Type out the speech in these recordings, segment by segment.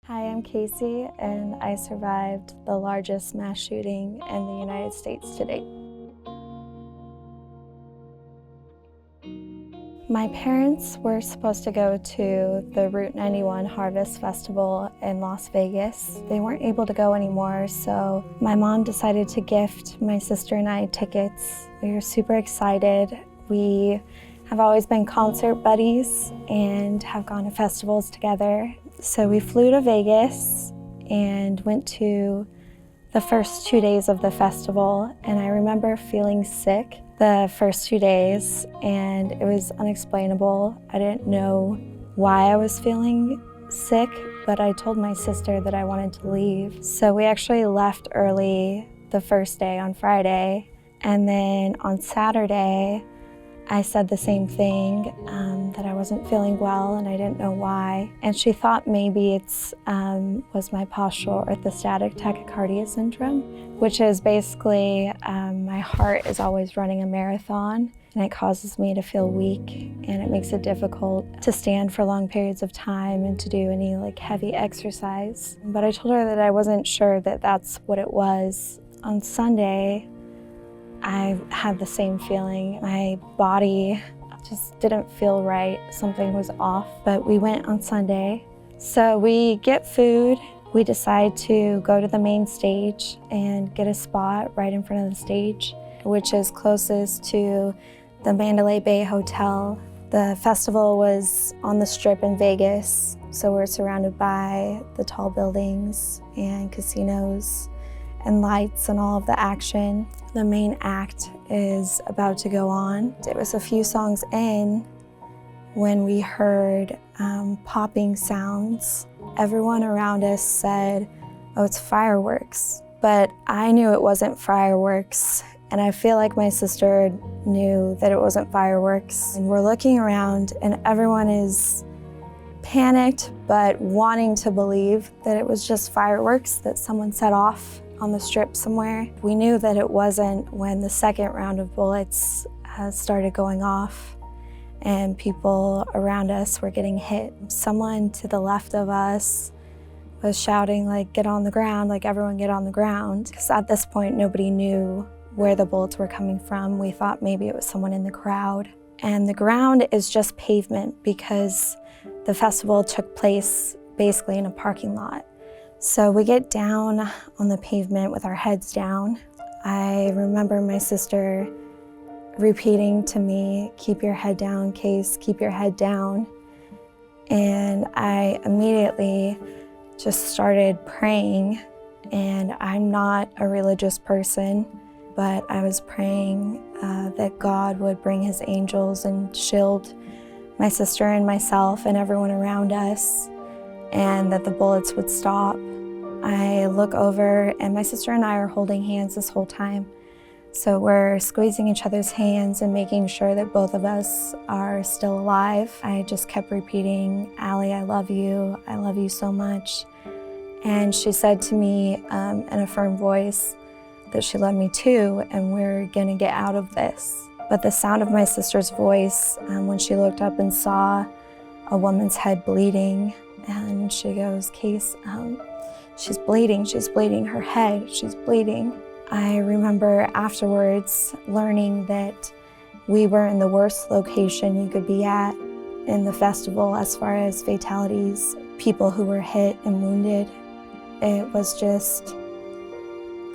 Hi, I'm Kacie, and I survived the largest mass shooting in the United States to date. My parents were supposed to go to the Route 91 Harvest Festival in Las Vegas. They weren't able to go anymore, so my mom decided to gift my sister and I tickets. We were super excited. We have always been concert buddies and have gone to festivals together. So we flew to Vegas and went to the first 2 days of the festival, and I remember feeling sick the first 2 days, and it was unexplainable. I didn't know why I was feeling sick, but I told my sister that I wanted to leave. So we actually left early the first day on Friday, and then on Saturday, I said the same thing, that I wasn't feeling well and I didn't know why. And she thought maybe it's was my postural orthostatic tachycardia syndrome, which is basically my heart is always running a marathon and it causes me to feel weak, and it makes it difficult to stand for long periods of time and to do any heavy exercise. But I told her that I wasn't sure that that's what it was. On Sunday, I had the same feeling. My body just didn't feel right. Something was off, but we went on Sunday. So we get food. We decide to go to the main stage and get a spot right in front of the stage, which is closest to the Mandalay Bay Hotel. The festival was on the Strip in Vegas, so we're surrounded by the tall buildings and casinos and lights and all of the action. The main act is about to go on. It was a few songs in when we heard popping sounds. Everyone around us said, "Oh, it's fireworks." But I knew it wasn't fireworks, and I feel like my sister knew that it wasn't fireworks. And we're looking around and everyone is panicked, but wanting to believe that it was just fireworks that someone set off on the Strip somewhere. We knew that it wasn't when the second round of bullets started going off and people around us were getting hit. Someone to the left of us was shouting, "Get on the ground, everyone get on the ground." Because at this point, nobody knew where the bullets were coming from. We thought maybe it was someone in the crowd. And the ground is just pavement because the festival took place basically in a parking lot. So we get down on the pavement with our heads down. I remember my sister repeating to me, "Keep your head down, Case, keep your head down." And I immediately just started praying. And I'm not a religious person, but I was praying that God would bring his angels and shield my sister and myself and everyone around us, and that the bullets would stop. I look over and my sister and I are holding hands this whole time. So we're squeezing each other's hands and making sure that both of us are still alive. I just kept repeating, "Allie, I love you so much." And she said to me in a firm voice that she loved me too, and we're gonna get out of this. But the sound of my sister's voice, when she looked up and saw a woman's head bleeding, and she goes, "Case, she's bleeding, her head, she's bleeding." I remember afterwards learning that we were in the worst location you could be at in the festival as far as fatalities, people who were hit and wounded. It was just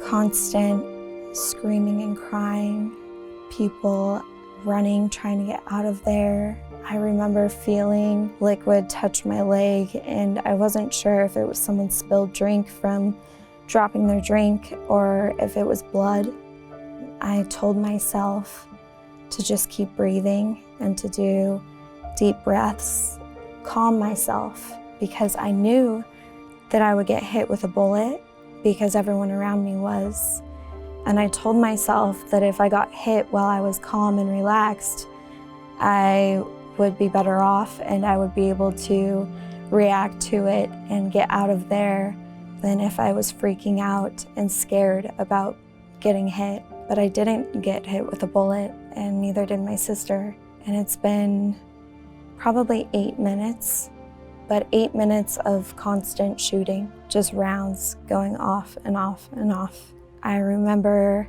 constant screaming and crying, people running, trying to get out of there. I remember feeling liquid touch my leg, and I wasn't sure if it was someone spilled drink from dropping their drink or if it was blood. I told myself to just keep breathing and to do deep breaths, calm myself, because I knew that I would get hit with a bullet because everyone around me was. And I told myself that if I got hit while I was calm and relaxed, I would be better off and I would be able to react to it and get out of there than if I was freaking out and scared about getting hit. But I didn't get hit with a bullet, and neither did my sister. And it's been probably 8 minutes but 8 minutes of constant shooting, just rounds going off and off and off. I remember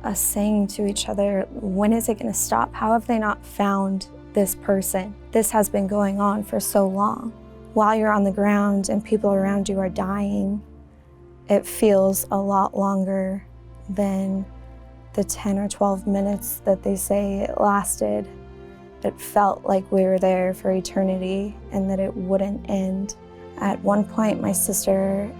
us saying to each other, when is it gonna stop? How have they not found this person? This has been going on for so long. While you're on the ground and people around you are dying, it feels a lot longer than the 10 or 12 minutes that they say it lasted. It felt like we were there for eternity and that it wouldn't end. At one point, my sister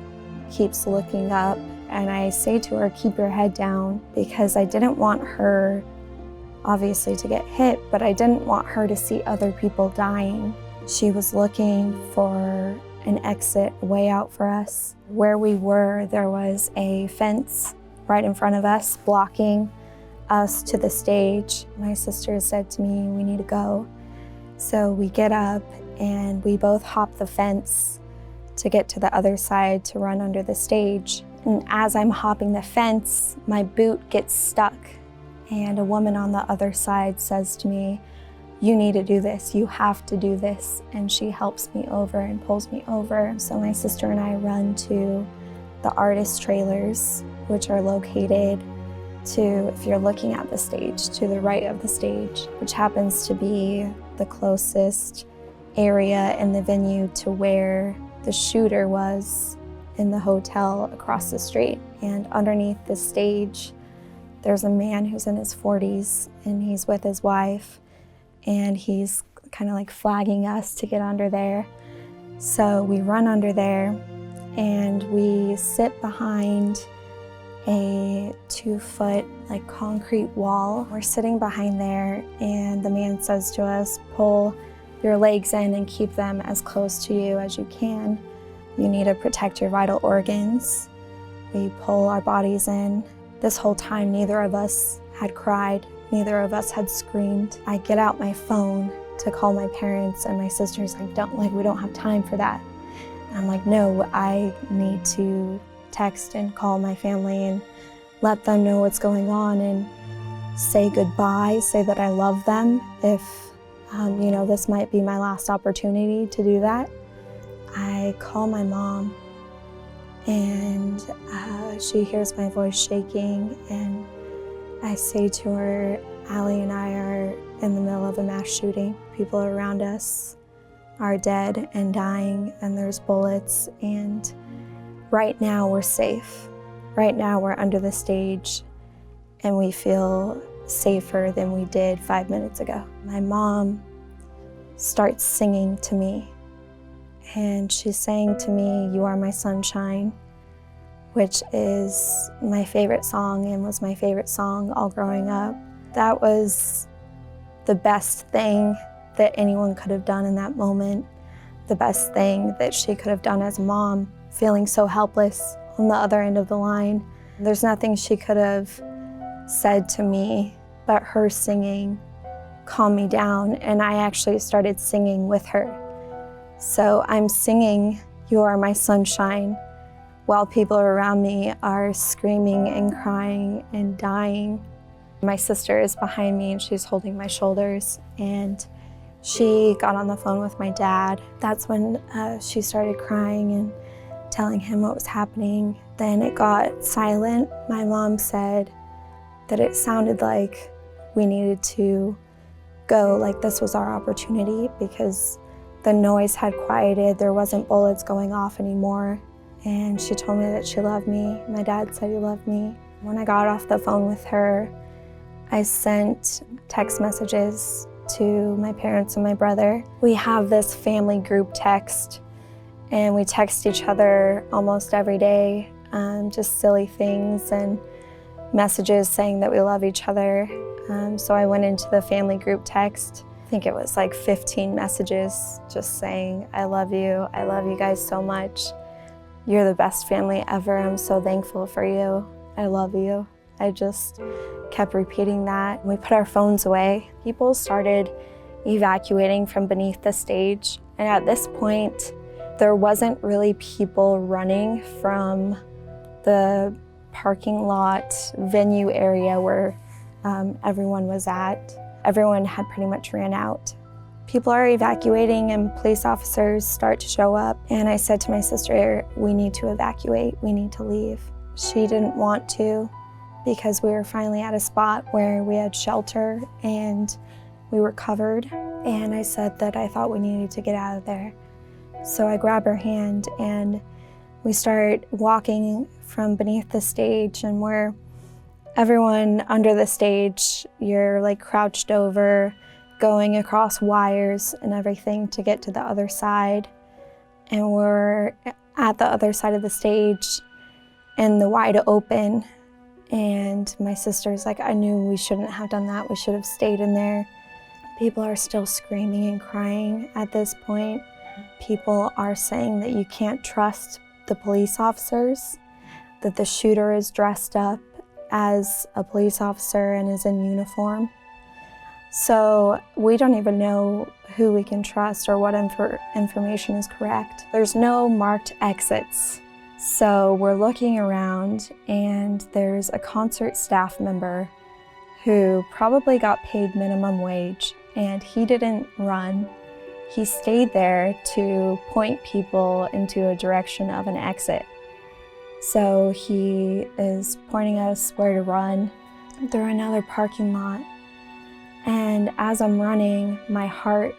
keeps looking up and I say to her, keep your head down, because I didn't want her, obviously, to get hit, but I didn't want her to see other people dying. She was looking for an exit, a way out for us. Where we were, there was a fence right in front of us, blocking us to the stage. My sister said to me, we need to go. So we get up and we both hop the fence to get to the other side to run under the stage. And as I'm hopping the fence, my boot gets stuck. And a woman on the other side says to me, you need to do this, you have to do this. And she helps me over and pulls me over. So my sister and I run to the artist trailers, which are located to, if you're looking at the stage, to the right of the stage, which happens to be the closest area in the venue to where the shooter was in the hotel across the street. And underneath the stage, there's a man who's in his 40s and he's with his wife, and he's kind of like flagging us to get under there. So we run under there and we sit behind a 2-foot like concrete wall. We're sitting behind there and the man says to us, pull your legs in and keep them as close to you as you can. You need to protect your vital organs. We pull our bodies in. This whole time, neither of us had cried. Neither of us had screamed. I get out my phone to call my parents and my sister's like, we don't have time for that. And I'm like, no, I need to text and call my family and let them know what's going on and say goodbye, say that I love them if, this might be my last opportunity to do that. I call my mom and she hears my voice shaking and I say to her, Allie and I are in the middle of a mass shooting. People around us are dead and dying and there's bullets, and right now we're safe. Right now we're under the stage and we feel safer than we did 5 minutes ago. My mom starts singing to me and she's saying to me, you are my sunshine, which is my favorite song and was my favorite song all growing up. That was the best thing that anyone could have done in that moment, the best thing that she could have done as a mom, feeling so helpless on the other end of the line. There's nothing she could have said to me, but her singing calmed me down, and I actually started singing with her. So I'm singing, you are my sunshine, while people around me are screaming and crying and dying. My sister is behind me and she's holding my shoulders, and she got on the phone with my dad. That's when she started crying and telling him what was happening. Then it got silent. My mom said that it sounded like we needed to go, like this was our opportunity because the noise had quieted. There wasn't bullets going off anymore. And she told me that she loved me. My dad said he loved me. When I got off the phone with her, I sent text messages to my parents and my brother. We have this family group text, and we text each other almost every day, just silly things and messages saying that we love each other. So I went into the family group text. I think it was like 15 messages just saying, I love you guys so much. You're the best family ever. I'm so thankful for you. I love you. I just kept repeating that. We put our phones away. People started evacuating from beneath the stage. And at this point, there wasn't really people running from the parking lot venue area where everyone was at. Everyone had pretty much ran out. People are evacuating and police officers start to show up. And I said to my sister, we need to evacuate, we need to leave. She didn't want to because we were finally at a spot where we had shelter and we were covered. And I said that I thought we needed to get out of there. So I grab her hand and we start walking from beneath the stage, and we're everyone under the stage, you're like crouched over, going across wires and everything to get to the other side. And we're at the other side of the stage in the wide open. And my sister's like, I knew we shouldn't have done that. We should have stayed in there. People are still screaming and crying at this point. People are saying that you can't trust the police officers, that the shooter is dressed up as a police officer and is in uniform. So we don't even know who we can trust or what information is correct. There's no marked exits. So we're looking around and there's a concert staff member who probably got paid minimum wage, and he didn't run. He stayed there to point people into a direction of an exit. So he is pointing us where to run through another parking lot. And as I'm running, my heart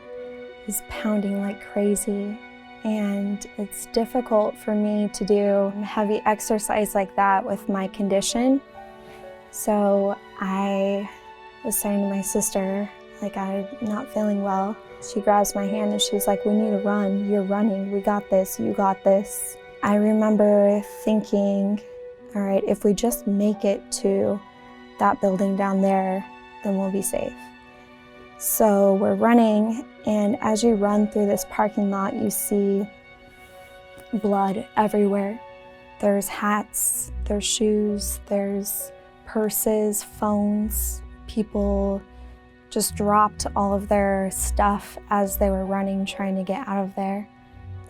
is pounding like crazy. And it's difficult for me to do heavy exercise like that with my condition. So I was saying to my sister, like, I'm not feeling well. She grabs my hand and she's like, we need to run. You're running. We got this. You got this. I remember thinking, all right, if we just make it to that building down there, then we'll be safe. So we're running, and as you run through this parking lot, you see blood everywhere. There's hats, there's shoes, there's purses, phones. People just dropped all of their stuff as they were running, trying to get out of there.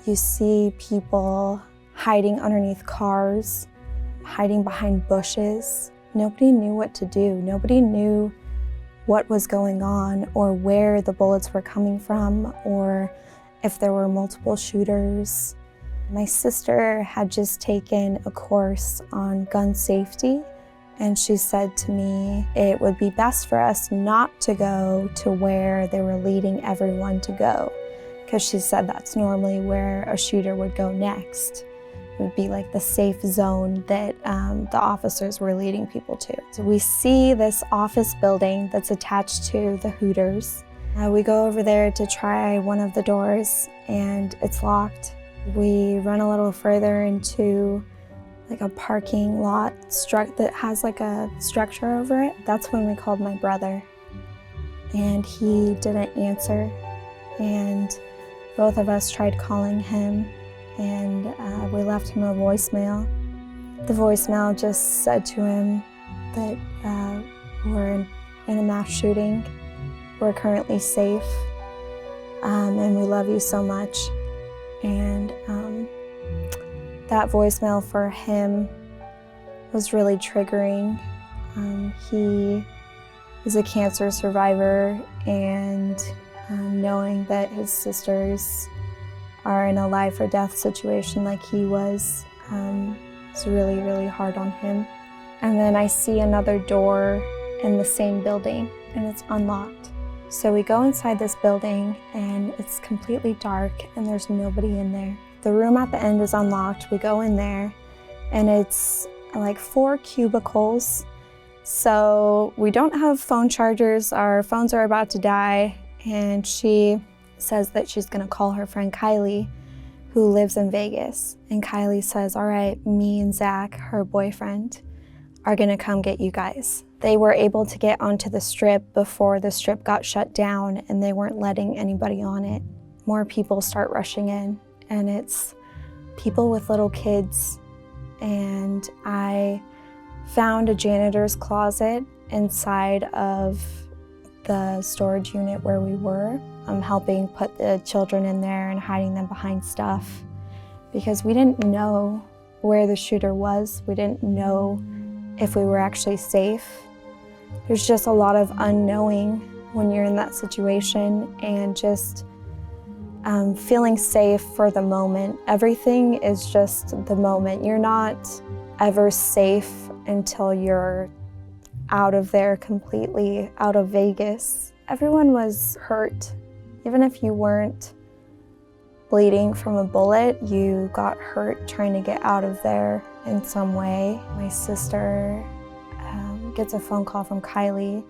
You see people hiding underneath cars, hiding behind bushes. Nobody knew what to do. Nobody knew what was going on or where the bullets were coming from or if there were multiple shooters. My sister had just taken a course on gun safety, and she said to me it would be best for us not to go to where they were leading everyone to go, because she said that's normally where a shooter would go next. It would be like the safe zone that the officers were leading people to. So we see this office building that's attached to the Hooters. We go over there to try one of the doors and it's locked. We run a little further into like a parking lot that has like a structure over it. That's when we called my brother and he didn't answer, and both of us tried calling him, and we left him a voicemail. The voicemail just said to him that we're in a mass shooting, we're currently safe, and we love you so much. And that voicemail for him was really triggering. He is a cancer survivor, and knowing that his sisters are in a life or death situation like he was, it's really, really hard on him. And then I see another door in the same building and it's unlocked. So we go inside this building and it's completely dark and there's nobody in there. The room at the end is unlocked. We go in there and it's like 4 cubicles. So we don't have phone chargers. Our phones are about to die. And she says that she's gonna call her friend Kylie, who lives in Vegas. And Kylie says, all right, me and Zach, her boyfriend, are gonna come get you guys. They were able to get onto the strip before the strip got shut down, and they weren't letting anybody on it. More people start rushing in, and it's people with little kids. And I found a janitor's closet inside of the storage unit where we were. I'm helping put the children in there and hiding them behind stuff because we didn't know where the shooter was. We didn't know if we were actually safe. There's just a lot of unknowing when you're in that situation and just feeling safe for the moment. Everything is just the moment. You're not ever safe until you're out of there completely, out of Vegas. Everyone was hurt. Even if you weren't bleeding from a bullet, you got hurt trying to get out of there in some way. My sister gets a phone call from Kylie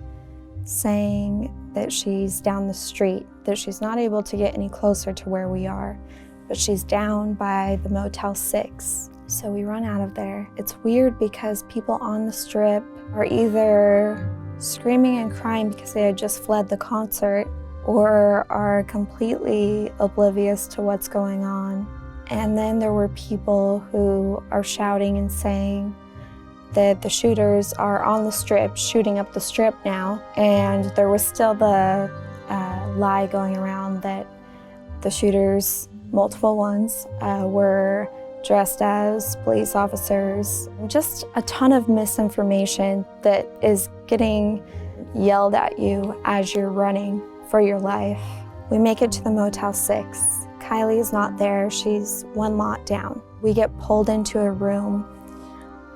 saying that she's down the street, that she's not able to get any closer to where we are, but she's down by the Motel 6. So we run out of there. It's weird because people on the strip are either screaming and crying because they had just fled the concert or are completely oblivious to what's going on. And then there were people who are shouting and saying that the shooters are on the strip, shooting up the strip now. And there was still the lie going around that the shooters, multiple ones, were dressed as police officers. Just a ton of misinformation that is getting yelled at you as you're running for your life. We make it to the Motel 6. Kylie is not there, she's one lot down. We get pulled into a room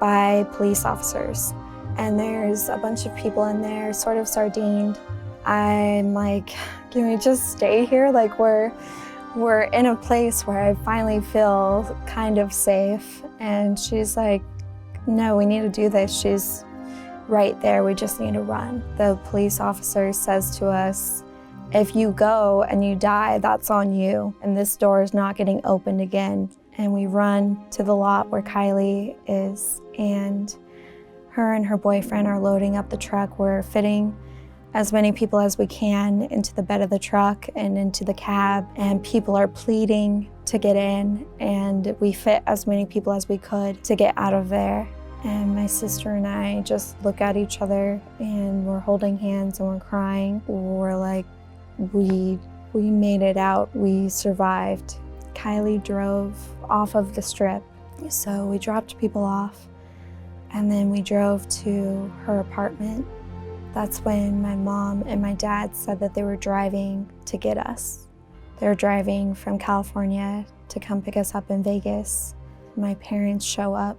by police officers, and there's a bunch of people in there, sort of sardined. I'm like, can we just stay here? Like we're in a place where I finally feel kind of safe. And she's like, no, we need to do this. She's right there, we just need to run. The police officer says to us, if you go and you die, that's on you, and this door is not getting opened again. And we run to the lot where Kylie is, and her boyfriend are loading up the truck. We're fitting as many people as we can into the bed of the truck and into the cab, and people are pleading to get in, and we fit as many people as we could to get out of there. And my sister and I just look at each other and we're holding hands and we're crying. We're like, we made it out, we survived. Kylie drove off of the strip, so we dropped people off, and then we drove to her apartment. That's when my mom and my dad said that they were driving to get us. They were driving from California to come pick us up in Vegas. My parents show up,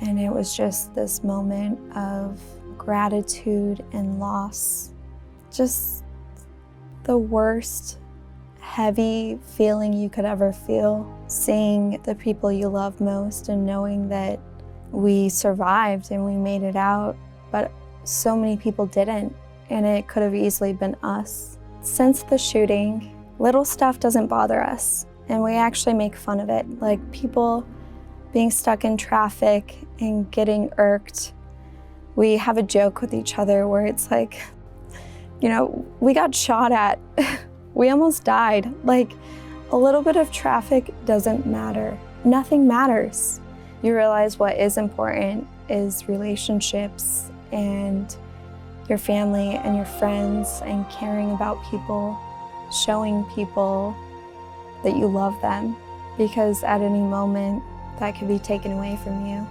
and it was just this moment of gratitude and loss. Just the worst, heavy feeling you could ever feel, seeing the people you love most and knowing that we survived and we made it out, but so many people didn't, and it could have easily been us. Since the shooting, little stuff doesn't bother us, and we actually make fun of it. Like people being stuck in traffic and getting irked. We have a joke with each other where it's like, you know, we got shot at. We almost died. Like, a little bit of traffic doesn't matter. Nothing matters. You realize what is important is relationships and your family and your friends and caring about people, showing people that you love them, because at any moment that could be taken away from you.